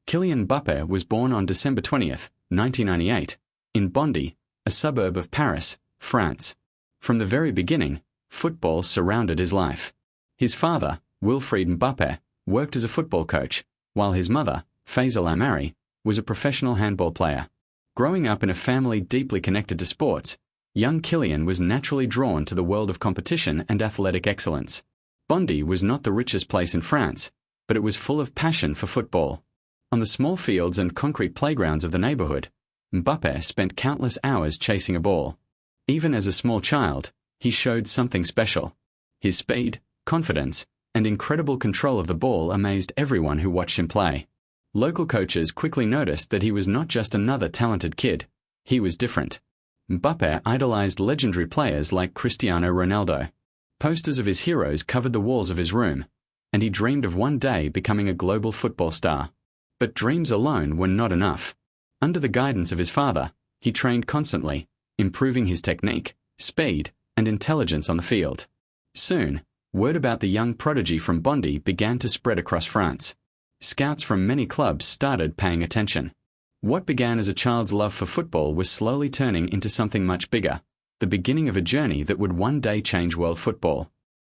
Kylian Mbappé was born on December 20th, 1998, in Bondy, a suburb of Paris, France. From the very beginning, football surrounded his life. His father, Wilfried Mbappé, worked as a football coach, while his mother, Faisal Amari, was a professional handball player. Growing up in a family deeply connected to sports, young Kylian was naturally drawn to the world of competition and athletic excellence. Bondy was not the richest place in France, but it was full of passion for football. On the small fields and concrete playgrounds of the neighborhood, Mbappé spent countless hours chasing a ball. Even as a small child, he showed something special. His speed, confidence, and incredible control of the ball amazed everyone who watched him play. Local coaches quickly noticed that he was not just another talented kid, he was different. Mbappé idolized legendary players like Cristiano Ronaldo. Posters of his heroes covered the walls of his room, and he dreamed of one day becoming a global football star. But dreams alone were not enough. Under the guidance of his father, he trained constantly, improving his technique, speed, and intelligence on the field. Soon, word about the young prodigy from Bondy began to spread across France. Scouts from many clubs started paying attention. What began as a child's love for football was slowly turning into something much bigger, the beginning of a journey that would one day change world football.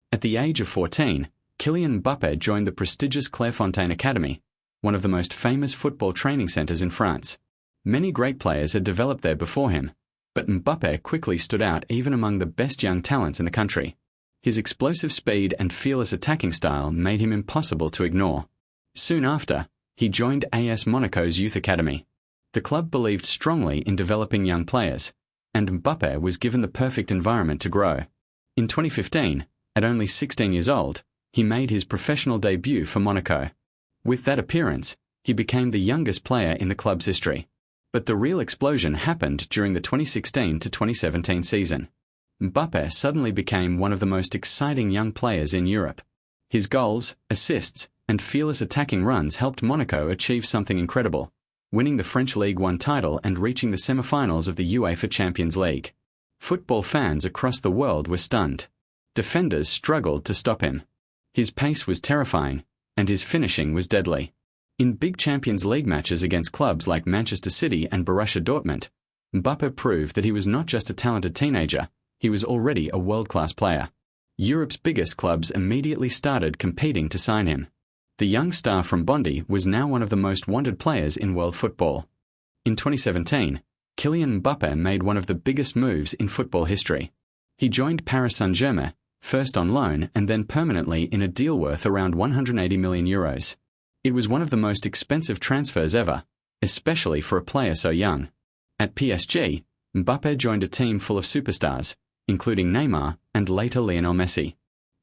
At the age of 14, Kylian Mbappé joined the prestigious Clairefontaine Academy, one of the most famous football training centers in France. Many great players had developed there before him, but Mbappé quickly stood out even among the best young talents in the country. His explosive speed and fearless attacking style made him impossible to ignore. Soon after, he joined AS Monaco's youth academy. The club believed strongly in developing young players, and Mbappé was given the perfect environment to grow. In 2015, at only 16 years old, he made his professional debut for Monaco. With that appearance, he became the youngest player in the club's history. But the real explosion happened during the 2016 to 2017 season. Mbappé suddenly became one of the most exciting young players in Europe. His goals, assists, and fearless attacking runs helped Monaco achieve something incredible, winning the French Ligue 1 title and reaching the semi-finals of the UEFA Champions League. Football fans across the world were stunned. Defenders struggled to stop him. His pace was terrifying, and his finishing was deadly. In big Champions League matches against clubs like Manchester City and Borussia Dortmund, Mbappé proved that he was not just a talented teenager, he was already a world-class player. Europe's biggest clubs immediately started competing to sign him. The young star from Bondy was now one of the most wanted players in world football. In 2017, Kylian Mbappé made one of the biggest moves in football history. He joined Paris Saint-Germain, first on loan and then permanently in a deal worth around €180 million. It was one of the most expensive transfers ever, especially for a player so young. At PSG, Mbappé joined a team full of superstars, including Neymar and later Lionel Messi.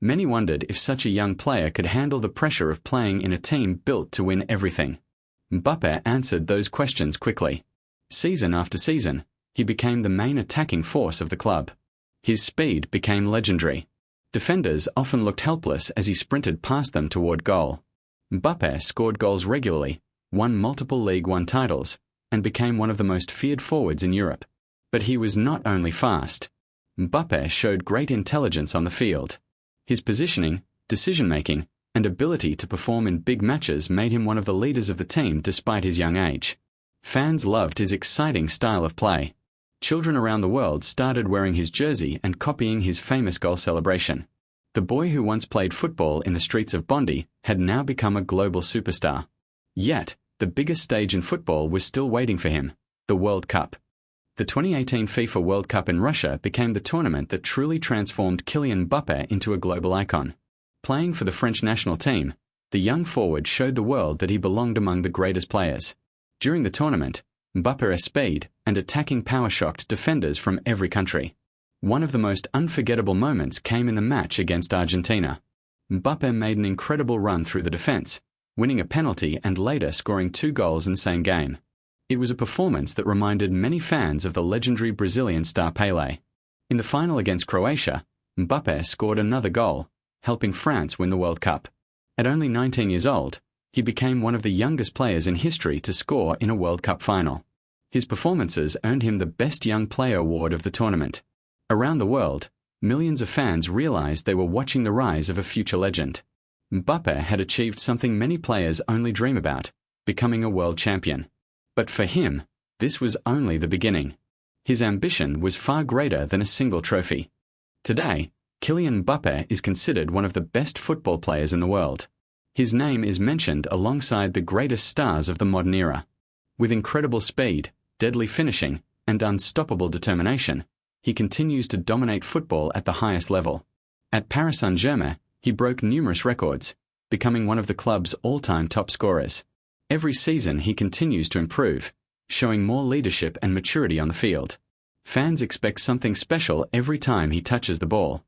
Many wondered if such a young player could handle the pressure of playing in a team built to win everything. Mbappé answered those questions quickly. Season after season, he became the main attacking force of the club. His speed became legendary. Defenders often looked helpless as he sprinted past them toward goal. Mbappé scored goals regularly, won multiple Ligue 1 titles, and became one of the most feared forwards in Europe. But he was not only fast. Mbappé showed great intelligence on the field. His positioning, decision-making, and ability to perform in big matches made him one of the leaders of the team despite his young age. Fans loved his exciting style of play. Children around the world started wearing his jersey and copying his famous goal celebration. The boy who once played football in the streets of Bondy had now become a global superstar. Yet, the biggest stage in football was still waiting for him, the World Cup. The 2018 FIFA World Cup in Russia became the tournament that truly transformed Kylian Mbappé into a global icon. Playing for the French national team, the young forward showed the world that he belonged among the greatest players. During the tournament, Mbappé's speed and attacking power shocked defenders from every country. One of the most unforgettable moments came in the match against Argentina. Mbappé made an incredible run through the defense, winning a penalty and later scoring 2 goals in the same game. It was a performance that reminded many fans of the legendary Brazilian star Pelé. In the final against Croatia, Mbappé scored another goal, helping France win the World Cup. At only 19 years old, he became one of the youngest players in history to score in a World Cup final. His performances earned him the Best Young Player award of the tournament. Around the world, millions of fans realized they were watching the rise of a future legend. Mbappé had achieved something many players only dream about, becoming a world champion. But for him, this was only the beginning. His ambition was far greater than a single trophy. Today, Kylian Mbappé is considered one of the best football players in the world. His name is mentioned alongside the greatest stars of the modern era. With incredible speed, deadly finishing, and unstoppable determination, he continues to dominate football at the highest level. At Paris Saint-Germain, he broke numerous records, becoming one of the club's all-time top scorers. Every season he continues to improve, showing more leadership and maturity on the field. Fans expect something special every time he touches the ball.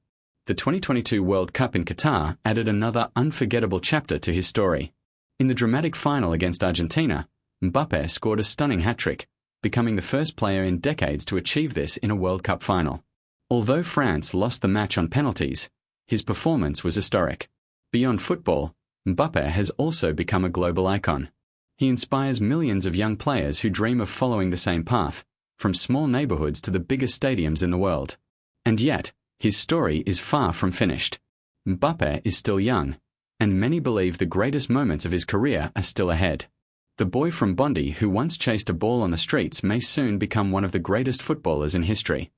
The 2022 World Cup in Qatar added another unforgettable chapter to his story. In the dramatic final against Argentina, Mbappé scored a stunning hat-trick, becoming the first player in decades to achieve this in a World Cup final. Although France lost the match on penalties, his performance was historic. Beyond football, Mbappé has also become a global icon. He inspires millions of young players who dream of following the same path, from small neighborhoods to the biggest stadiums in the world. And yet, his story is far from finished. Mbappé is still young, and many believe the greatest moments of his career are still ahead. The boy from Bondy who once chased a ball on the streets may soon become one of the greatest footballers in history.